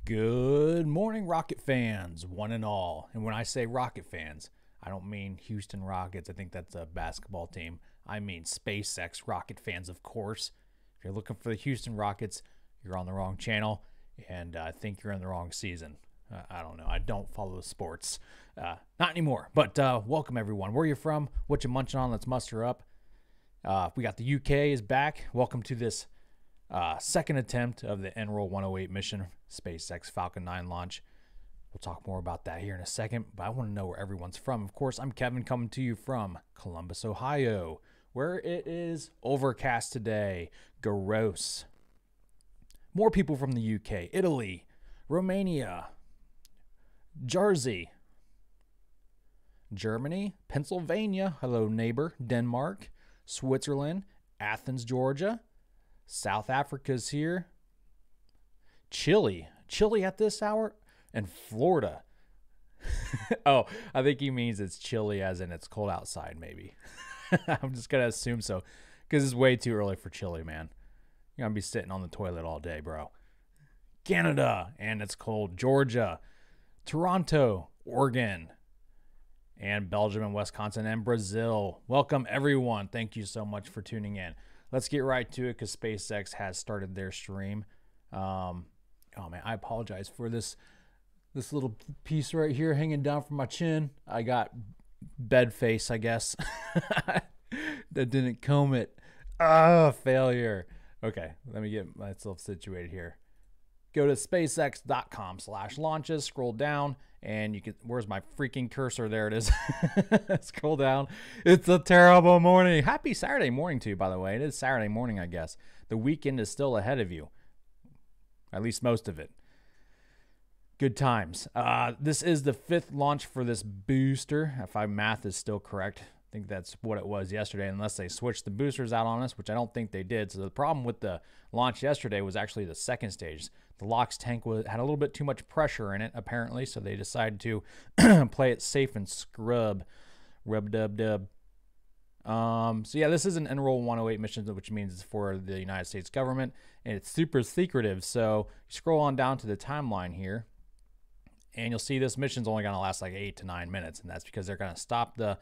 Good morning, Rocket fans, one and all. And when I say Rocket fans, I don't mean Houston Rockets. I think that's a basketball team. I mean SpaceX Rocket fans, of course. If you're looking for the Houston Rockets, you're on the wrong channel, and I think you're in the wrong season. I don't know. I don't follow sports. Not anymore. But welcome, everyone. Where you from? What you munching on? Let's muster up. We got the UK is back. Welcome to this second attempt of the NROL-108 mission, SpaceX Falcon 9 launch. We'll talk more about that here in a second, but I want to know where everyone's from. Of course, I'm Kevin, coming to you from Columbus, Ohio, where it is overcast today. Gross. More people from the UK, Italy, Romania, Jersey, Germany, Pennsylvania, hello neighbor, Denmark, Switzerland, Athens, Georgia, South Africa's here, Chile at this hour, and Florida. Oh, I think he means it's chilly as in it's cold outside, maybe. I'm just going to assume so, because it's way too early for Chile, man. You're going to be sitting on the toilet all day, bro. Canada, and it's cold. Georgia, Toronto, Oregon, and Belgium and Wisconsin and Brazil. Welcome, everyone. Thank you so much for tuning in. Let's get right to it because SpaceX has started their stream. Oh, man, I apologize for this little piece right here hanging down from my chin. I got bed face, I guess. That didn't comb it. Ah, failure. Okay, let me get myself situated here. Go to spacex.com/launches, scroll down, and you can, where's my freaking cursor? There it is. Scroll down. It's a terrible morning. Happy Saturday morning to you, by the way. It is Saturday morning, I guess. The weekend is still ahead of you. At least most of it. Good times. This is the 5th launch for this booster, if my math is still correct. I think that's what it was yesterday, unless they switched the boosters out on us, which I don't think they did. So the problem with the launch yesterday was actually the second stage. The LOX tank had a little bit too much pressure in it, apparently, so they decided to play it safe and scrub. Rub-dub-dub. So yeah, this is an NROL-108 mission, which means it's for the United States government, and it's super secretive. So you scroll on down to the timeline here, and you'll see this mission's only going to last like 8 to 9 minutes, and that's because they're going to stop the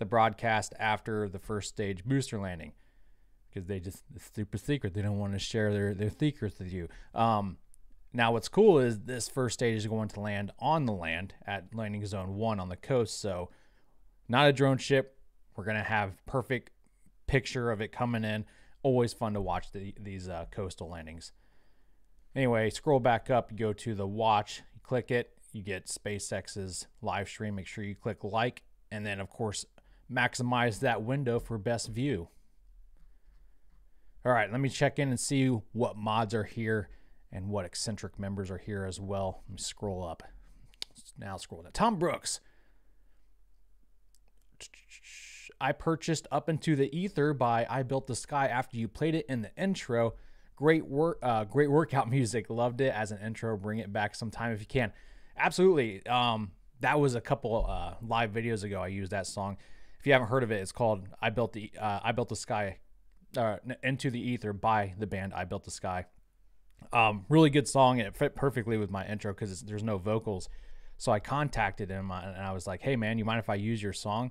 broadcast after the first stage booster landing, because it's super secret. They don't want to share their secrets with you. Now what's cool is this first stage is going to land on the land at landing zone 1 on the coast. So not a drone ship. We're going to have perfect picture of it coming in. Always fun to watch these coastal landings. Anyway, scroll back up, you go to the watch, you click it, you get SpaceX's live stream. Make sure you click like, and then of course maximize that window for best view. All right, let me check in and see what mods are here and what eccentric members are here as well. Let me scroll up. Now scroll down. Tom Brooks. I purchased Up Into the Ether by I Built the Sky after you played it in the intro. Great great workout music. Loved it as an intro. Bring it back sometime if you can. Absolutely. That was a couple live videos ago. I used that song. If you haven't heard of it, it's called I Built the Sky, Into the Ether by the band I Built the Sky. Really good song. It fit perfectly with my intro because there's no vocals. So I contacted him and I was like, hey man, you mind if I use your song?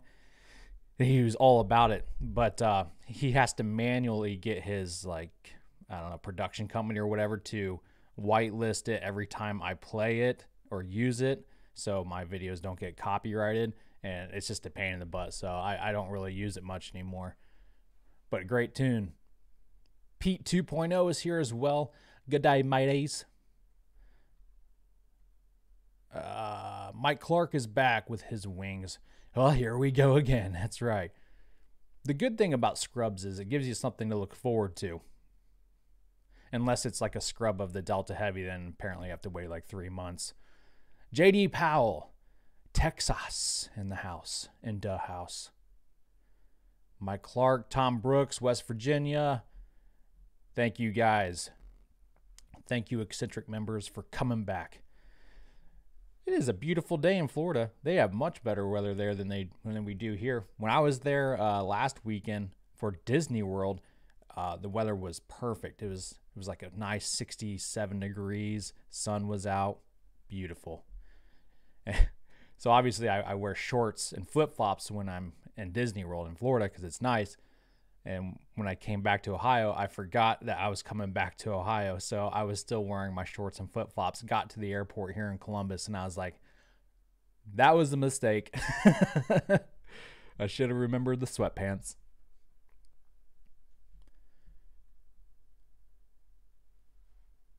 And he was all about it, but he has to manually get his, like, I don't know, production company or whatever to whitelist it every time I play it or use it, so my videos don't get copyrighted, and it's just a pain in the butt. So I don't really use it much anymore. But great tune. Pete 2.0 is here as well. Good day, mateys. Mike Clark is back with his wings. Well, here we go again. That's right. The good thing about scrubs is it gives you something to look forward to. Unless it's like a scrub of the Delta Heavy, then apparently you have to wait like 3 months. JD Powell, Texas in the house, in the house. Mike Clark, Tom Brooks, West Virginia. Thank you guys. Thank you, eccentric members, for coming back. It is a beautiful day in Florida. They have much better weather there than we do here. When I was there last weekend for Disney World, The weather was perfect. It was like a nice 67 degrees. Sun was out. Beautiful. So obviously I wear shorts and flip-flops when I'm in Disney World in Florida because it's nice. And when I came back to Ohio, I forgot that I was coming back to Ohio. So I was still wearing my shorts and flip-flops. Got to the airport here in Columbus, and I was like, that was a mistake. I should have remembered the sweatpants.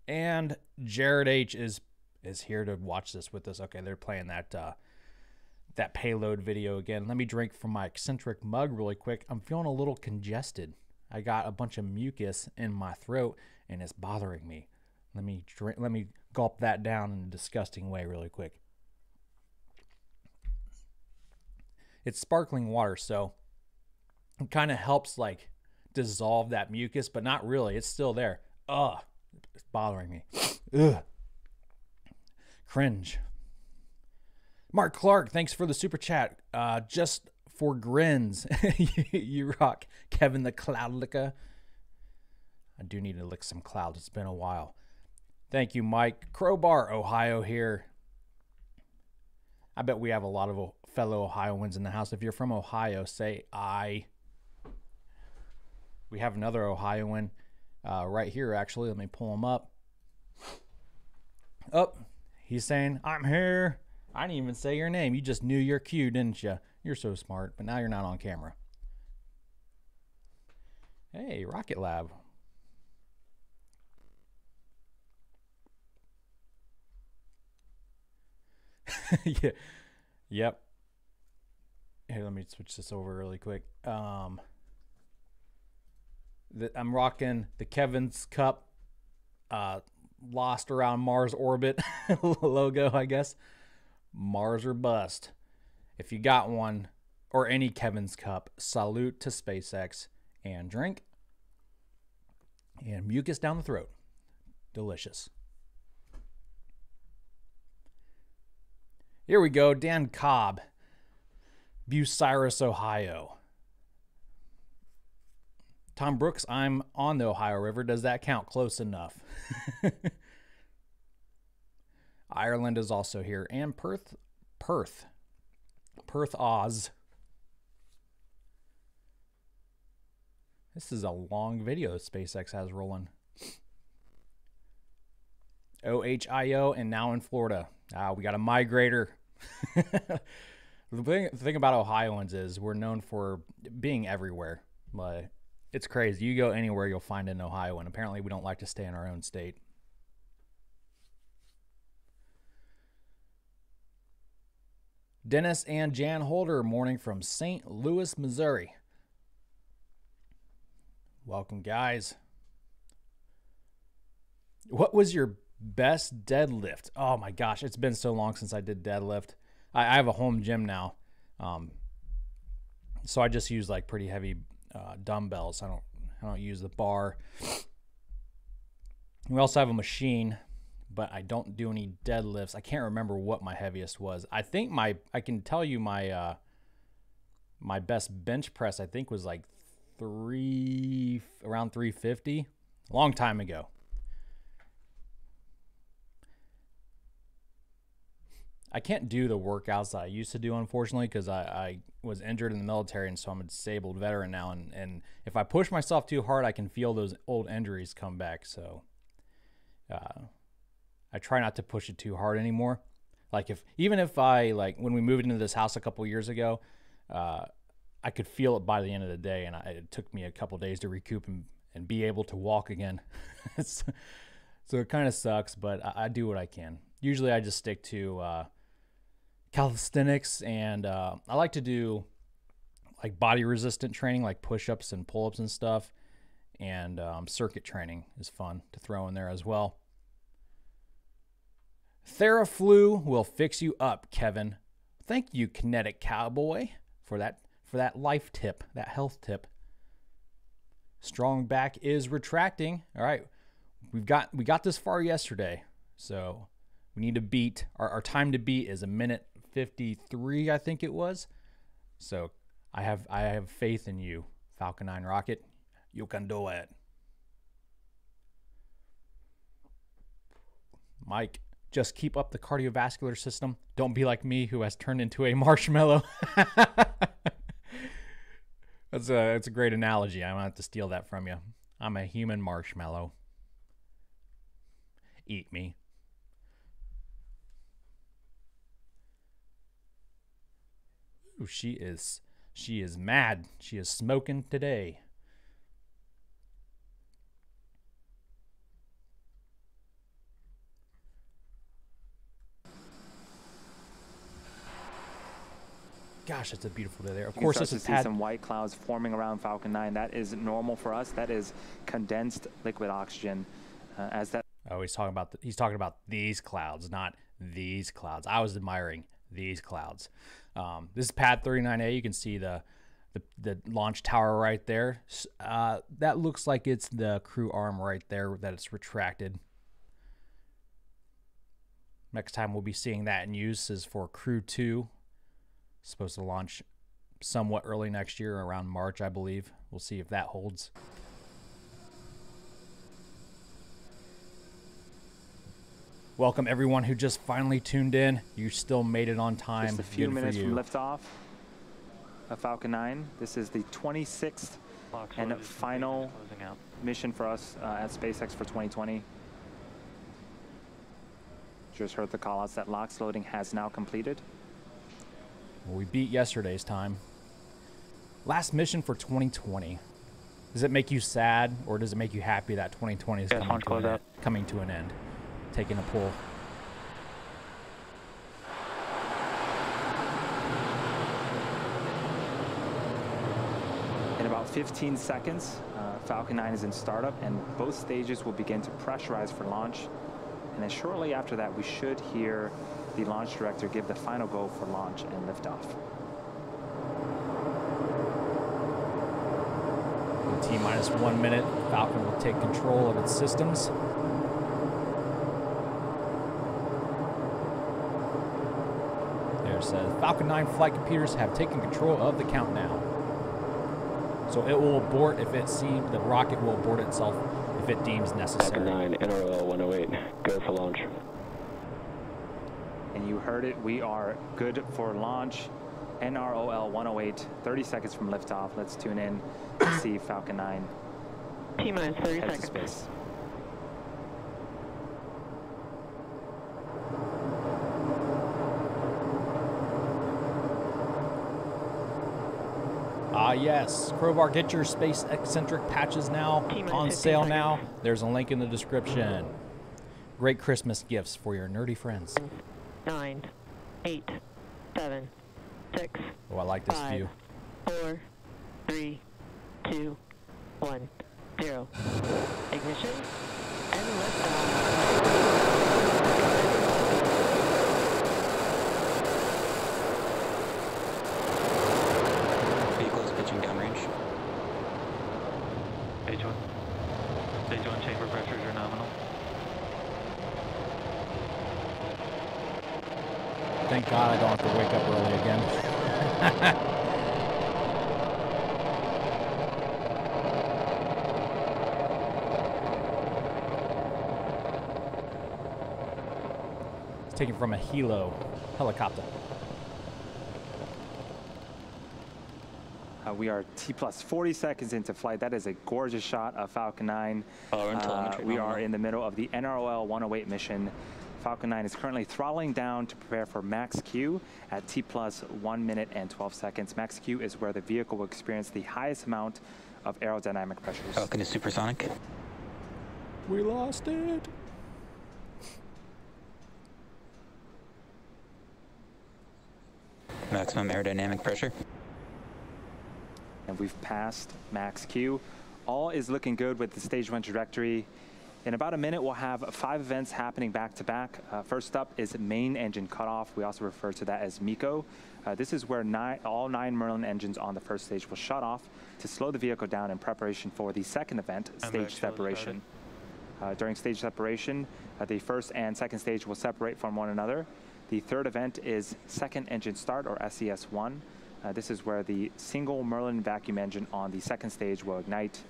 And Jared H is here to watch this with us. Okay, they're playing that payload video again. Let me drink from my eccentric mug really quick. I'm feeling a little congested. I got a bunch of mucus in my throat and it's bothering me. Let me gulp that down in a disgusting way really quick. It's sparkling water, so it kind of helps like dissolve that mucus, but not really. It's still there. Ugh, it's bothering me. Ugh. Cringe. Mark Clark, thanks for the super chat. Just for grins. You rock. Kevin the Cloud Licker. I do need to lick some clouds. It's been a while. Thank you, Mike. Crowbar, Ohio here. I bet we have a lot of fellow Ohioans in the house. If you're from Ohio, say I. We have another Ohioan right here, actually. Let me pull him up. Oh, he's saying, I'm here. I didn't even say your name. You just knew your cue, didn't you? You're so smart, but now you're not on camera. Hey, Rocket Lab. Yeah. Yep. Here, let me switch this over really quick. I'm rocking the Kevin's Cup lost around Mars orbit logo, I guess. Mars or bust. If you got one or any Kevin's Cup, salute to SpaceX and drink. And mucus down the throat. Delicious. Here we go. Dan Cobb, Bucyrus, Ohio. Tom Brooks, I'm on the Ohio River. Does that count? Close enough. Ireland is also here. And Perth, Oz. This is a long video that SpaceX has rolling. OHIO and now in Florida. We got a migrator. The thing about Ohioans is we're known for being everywhere. But it's crazy. You go anywhere, you'll find an Ohioan. Apparently, we don't like to stay in our own state. Dennis and Jan Holder, morning from St. Louis, Missouri. Welcome, guys. What was your best deadlift? Oh my gosh, it's been so long since I did deadlift. I have a home gym now, so I just use like pretty heavy dumbbells. I don't use the bar. We also have a machine, but I don't do any deadlifts. I can't remember what my heaviest was. I think I can tell you my my best bench press I think was like around 350, a long time ago. I can't do the workouts that I used to do, unfortunately, because I was injured in the military, and so I'm a disabled veteran now. And if I push myself too hard, I can feel those old injuries come back. So I try not to push it too hard anymore. Like even if I, like when we moved into this house a couple years ago, I could feel it by the end of the day, and it took me a couple days to recoup and be able to walk again. So it kind of sucks, but I do what I can. Usually I just stick to calisthenics, and I like to do like body resistant training, like push-ups and pull-ups and stuff, and circuit training is fun to throw in there as well. TheraFlu will fix you up, Kevin. Thank you, Kinetic Cowboy, for that life tip, that health tip. Strong back is retracting. All right, we got this far yesterday, so we need to beat our time to beat is 1:53, I think it was. So I have faith in you, Falcon 9 Rocket. You can do it. Mike, just keep up the cardiovascular system. Don't be like me, who has turned into a marshmallow. It's a great analogy. I'm going to have to steal that from you. I'm a human marshmallow. Eat me. Ooh, she is mad. She is smoking today. Gosh, it's a beautiful day there. Of course, this is see some white clouds forming around Falcon 9. That is normal for us. That is condensed liquid oxygen. Oh, he's talking about these clouds, not these clouds. I was admiring these clouds. This is pad 39A. You can see the launch tower right there. That looks like it's the crew arm right there that it's retracted. Next time we'll be seeing that in use is for Crew 2. Supposed to launch somewhat early next year, around March, I believe. We'll see if that holds. Welcome everyone who just finally tuned in. You still made it on time. Just a few minutes from liftoff of Falcon 9. This is the 26th and final mission for us at SpaceX for 2020. Just heard the callouts that LOX loading has now completed. Well, we beat yesterday's time. Last mission for 2020. Does it make you sad, or does it make you happy that 2020 is coming to an end? Taking a pull. In about 15 seconds, Falcon 9 is in startup, and both stages will begin to pressurize for launch. And then shortly after that, we should hear the launch director give the final go for launch and liftoff. In T-minus 1 minute, Falcon will take control of its systems. There it says, Falcon 9 flight computers have taken control of the countdown. So it will abort if it seems, the rocket will abort itself if it deems necessary. Falcon 9 NROL-108, go for launch. And you heard it, we are good for launch. NROL-108, 30 seconds from liftoff. Let's tune in to see Falcon 9 T-minus 30 head seconds. to space. Yes, Crowbar, get your space eccentric patches now on sale now. There's a link in the description. Great Christmas gifts for your nerdy friends. 9, 8, 7, 6. Oh, I like this 5, view. 4, 3, 2, 1, 0. Ignition and liftoff. Stage 1 chamber pressures are nominal. Thank God I don't have to wake up early again. It's taken from a Hilo helicopter. We are T plus 40 seconds into flight. That is a gorgeous shot of Falcon 9. We are in the middle of the NROL-108 mission. Falcon 9 is currently throttling down to prepare for max Q at T plus 1 minute and 12 seconds. Max Q is where the vehicle will experience the highest amount of aerodynamic pressures. Falcon is supersonic. We lost it. Maximum aerodynamic pressure. And we've passed max Q. All is looking good with the stage 1 trajectory. In about a minute, we'll have 5 events happening back to back. First up is main engine cutoff. We also refer to that as MECO. This is where all 9 Merlin engines on the first stage will shut off to slow the vehicle down in preparation for the second event, stage separation. During stage separation, the first and second stage will separate from one another. The third event is second engine start, or SES1. This is where the single Merlin vacuum engine on the second stage will ignite.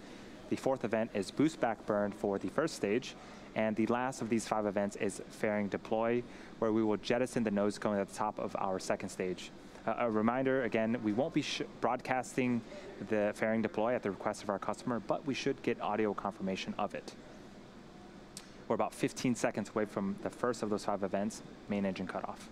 The fourth event is boost back burn for the first stage. And the last of these 5 events is fairing deploy, where we will jettison the nose cone at the top of our second stage. A reminder, again, we won't be broadcasting the fairing deploy at the request of our customer, but we should get audio confirmation of it. We're about 15 seconds away from the first of those 5 events, main engine cutoff.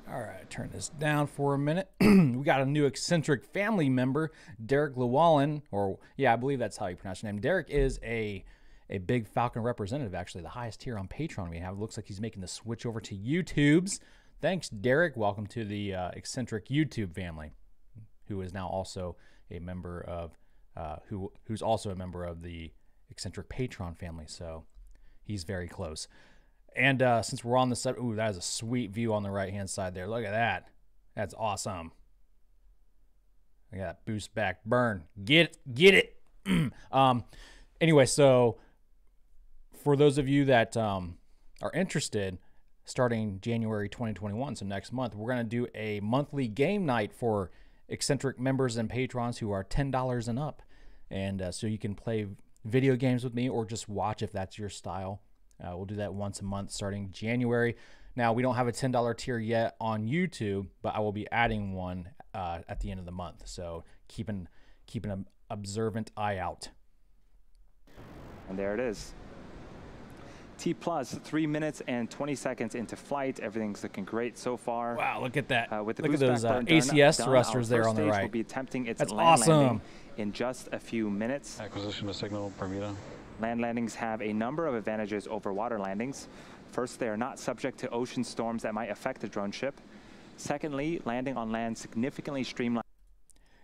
All right, turn this down for a minute. We got a new eccentric family member, Derek Llewellyn, or yeah, I believe that's how you pronounce your name. Derek is a big Falcon representative, actually, the highest tier on Patreon we have. It looks like he's making the switch over to YouTube's. Thanks, Derek. Welcome to the eccentric YouTube family, who is now also a member of, who's also a member of the eccentric Patreon family. So he's very close. And since we're on the sub, ooh, that is a sweet view on the right-hand side there. Look at that. That's awesome. I got boost back burn. Get it. Anyway, so for those of you that are interested, starting January 2021, so next month, we're going to do a monthly game night for eccentric members and patrons who are $10 and up. And so you can play video games with me or just watch if that's your style. We'll do that once a month starting January. Now, we don't have a $10 tier yet on YouTube, but I will be adding one at the end of the month. So keep an observant eye out. And there it is. T plus 3 minutes and 20 seconds into flight. Everything's looking great so far. Wow, look at that. With the look at boost those back burn ACS done, thrusters there on the We'll right. be attempting its That's land awesome. landing in just a few minutes. Acquisition of signal, Bermuda. Land landings have a number of advantages over water landings. First, they are not subject to ocean storms that might affect the drone ship. Secondly, landing on land significantly streamlines.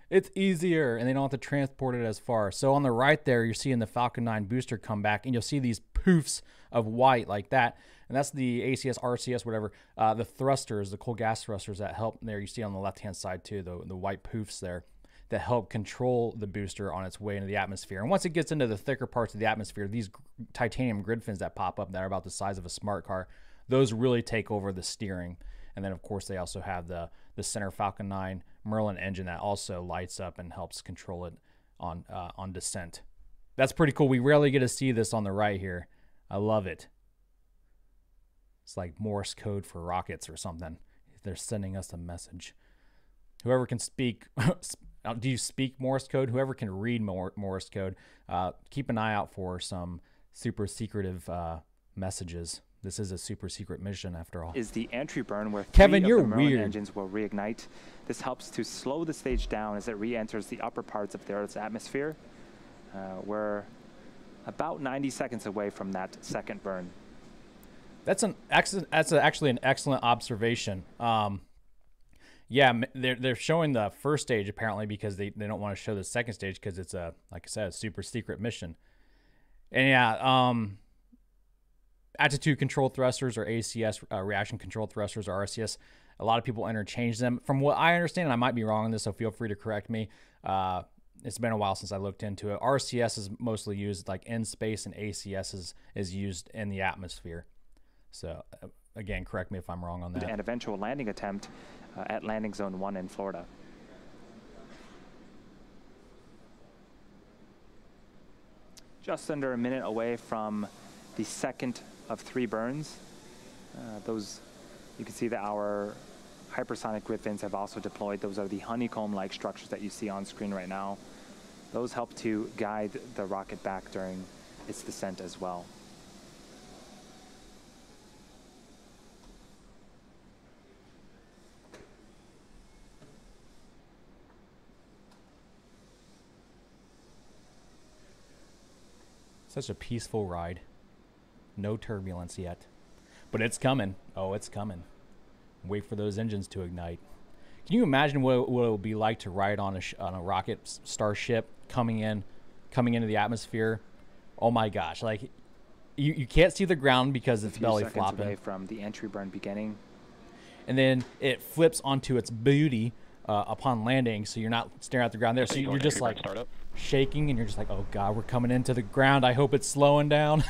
It's easier, and they don't have to transport it as far. So on the right there, you're seeing the Falcon 9 booster come back, and you'll see these poofs of white like that. And that's the ACS, RCS, whatever. The thrusters, the cold gas thrusters that help there. You see on the left-hand side, too, the white poofs there that help control the booster on its way into the atmosphere. And once it gets into the thicker parts of the atmosphere, these titanium grid fins that pop up that are about the size of a smart car, those really take over the steering. And then, of course, they also have the center Falcon 9 Merlin engine that also lights up and helps control it on descent. That's pretty cool. We rarely get to see this on the right here. I love it. It's like Morse code for rockets or something. They're sending us a message. Whoever can speak... Do you speak Morse code? Whoever can read Morse code, keep an eye out for some super secretive messages. This is a super secret mission, after all. Is the entry burn where Kevin, three you're of the Merlin weird. engines will reignite. This helps to slow the stage down as it re-enters the upper parts of the Earth's atmosphere. We're about 90 seconds away from that second burn. That's actually an excellent observation. Yeah, they're showing the first stage apparently because they don't want to show the second stage because it's like I said, a super secret mission. And yeah, attitude control thrusters or ACS, reaction control thrusters or RCS. A lot of people interchange them. From what I understand, and I might be wrong on this, so feel free to correct me. It's been a while since I looked into it. RCS is mostly used like in space, and ACS is used in the atmosphere. So again, correct me if I'm wrong on that. An eventual landing attempt at landing zone 1 in Florida. Just under a minute away from the second of 3 burns. Those, you can see that our hypersonic grid fins have also deployed. Those are the honeycomb-like structures that you see on screen right now. Those help to guide the rocket back during its descent as well. Such a peaceful ride. No turbulence yet. But it's coming. Oh, it's coming. Wait for those engines to ignite. Can you imagine what it will be like to ride on a rocket starship coming into the atmosphere? Oh my gosh. Like you can't see the ground because it's belly flopping. Away from the entry burn beginning. And then it flips onto its booty upon landing, so you're not staring at the ground there. So you're just like shaking, and you're just like, oh god, we're coming into the ground. I hope it's slowing down.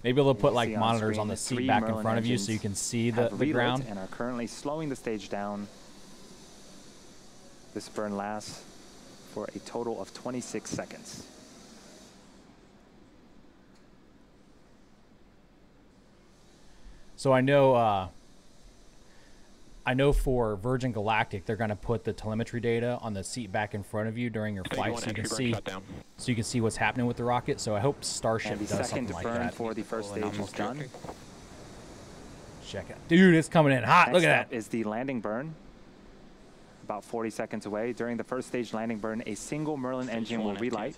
Maybe they'll put like monitors on the seat back in front of you so you can see the ground. And are currently slowing the stage down. This burn lasts for a total of 26 seconds. So I know for Virgin Galactic, they're going to put the telemetry data on the seat back in front of you during your flight, so you can see what's happening with the rocket. So I hope Starship does something like that. And the second burn for the first stage is done. Check it, dude! It's coming in hot. Look at that. Next up is the landing burn. About 40 seconds away. During the first stage landing burn, a single Merlin engine will relight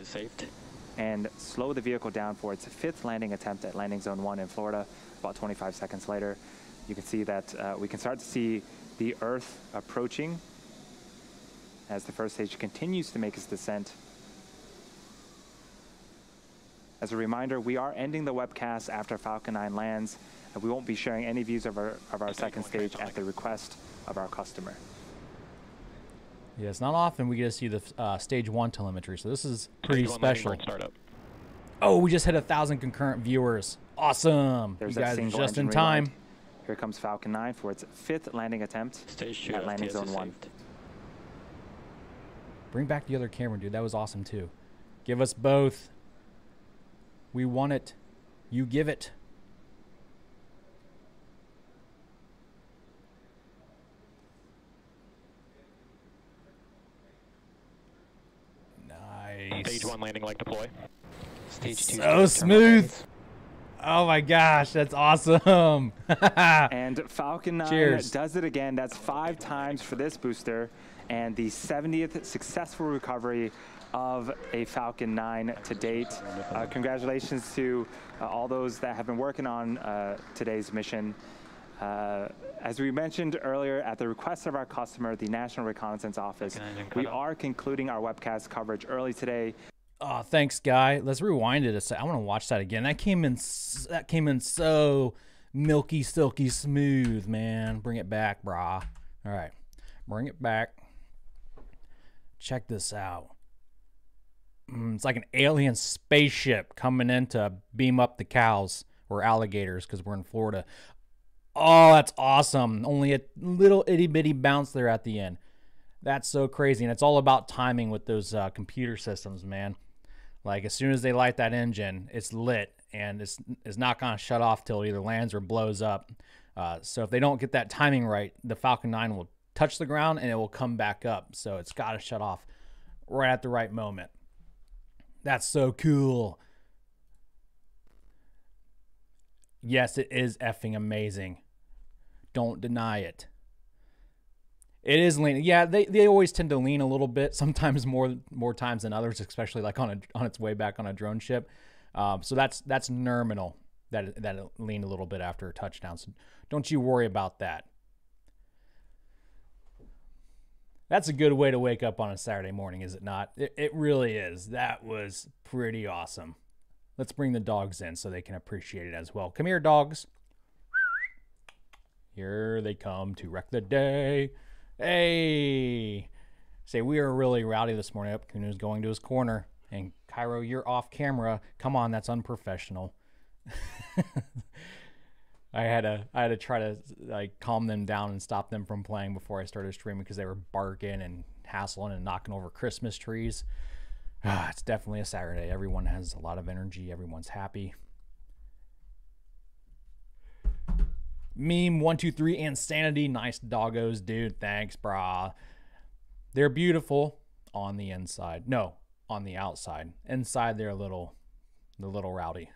and slow the vehicle down for its 5th landing attempt at landing zone 1 in Florida. About 25 seconds later, you can see that we can start to see the Earth approaching as the first stage continues to make its descent. As a reminder, we are ending the webcast after Falcon 9 lands, and we won't be sharing any views of our second stage at the request of our customer. Yeah, it's not often we get to see the stage 1 telemetry, so this is pretty special. Oh, we just hit 1,000 concurrent viewers. Awesome. There's you guys are just in relight. time. Here comes Falcon 9 for its 5th landing attempt at landing zone 1. Bring back the other camera, dude. That was awesome, too. Give us both. We want it. You give it. Nice. Stage 1 landing like deploy. Stage 2. So smooth. Oh my gosh, that's awesome. And Falcon 9 Cheers. does it again. That's 5 times for this booster, and the 70th successful recovery of a Falcon 9 to date. Congratulations to all those that have been working on today's mission. As we mentioned earlier, at the request of our customer, the National Reconnaissance Office, we are concluding our webcast coverage early today. Oh, thanks, Guy. Let's rewind it a sec. I want to watch that again. That came in so milky, silky smooth, man. Bring it back, brah. All right, bring it back. Check this out. It's like an alien spaceship coming in to beam up the cows or alligators because we're in Florida. Oh, that's awesome. Only a little itty-bitty bounce there at the end. That's so crazy. And it's all about timing with those computer systems, man. Like, as soon as they light that engine, it's lit, and it's not going to shut off till it either lands or blows up. So if they don't get that timing right, the Falcon 9 will touch the ground, and it will come back up. So it's got to shut off right at the right moment. That's so cool. Yes, it is effing amazing. Don't deny it. It is leaning. Yeah, they always tend to lean a little bit, sometimes more times than others, especially like on its way back on a drone ship. So that's normal that it leaned a little bit after a touchdown. So don't you worry about that. That's a good way to wake up on a Saturday morning, is it not? It really is. That was pretty awesome. Let's bring the dogs in so they can appreciate it as well. Come here, dogs. Here they come to wreck the day. Hey. Say, we are really rowdy this morning. Up, Kunu's going to his corner. And Cairo, you're off camera. Come on, that's unprofessional. I had to try to like calm them down and stop them from playing before I started streaming because they were barking and hassling and knocking over Christmas trees. It's definitely a Saturday. Everyone has a lot of energy. Everyone's happy. Meme 123 Insanity. Nice doggos, dude. Thanks, brah. They're beautiful on the inside. No, on the outside. Inside, they're a little rowdy.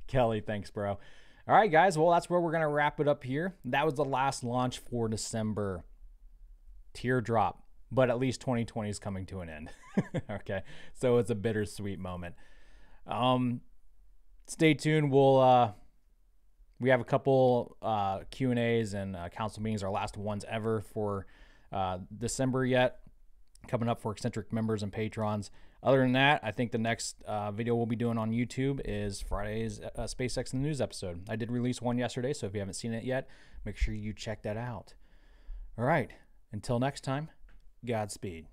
Kelly, thanks, bro. All right, guys. Well, that's where we're going to wrap it up here. That was the last launch for December. Teardrop. But at least 2020 is coming to an end. Okay. So it's a bittersweet moment. Stay tuned. We have a couple Q&As and council meetings, our last ones ever for December yet, coming up for eccentric members and patrons. Other than that, I think the next video we'll be doing on YouTube is Friday's SpaceX in the News episode. I did release one yesterday, so if you haven't seen it yet, make sure you check that out. All right, until next time, Godspeed.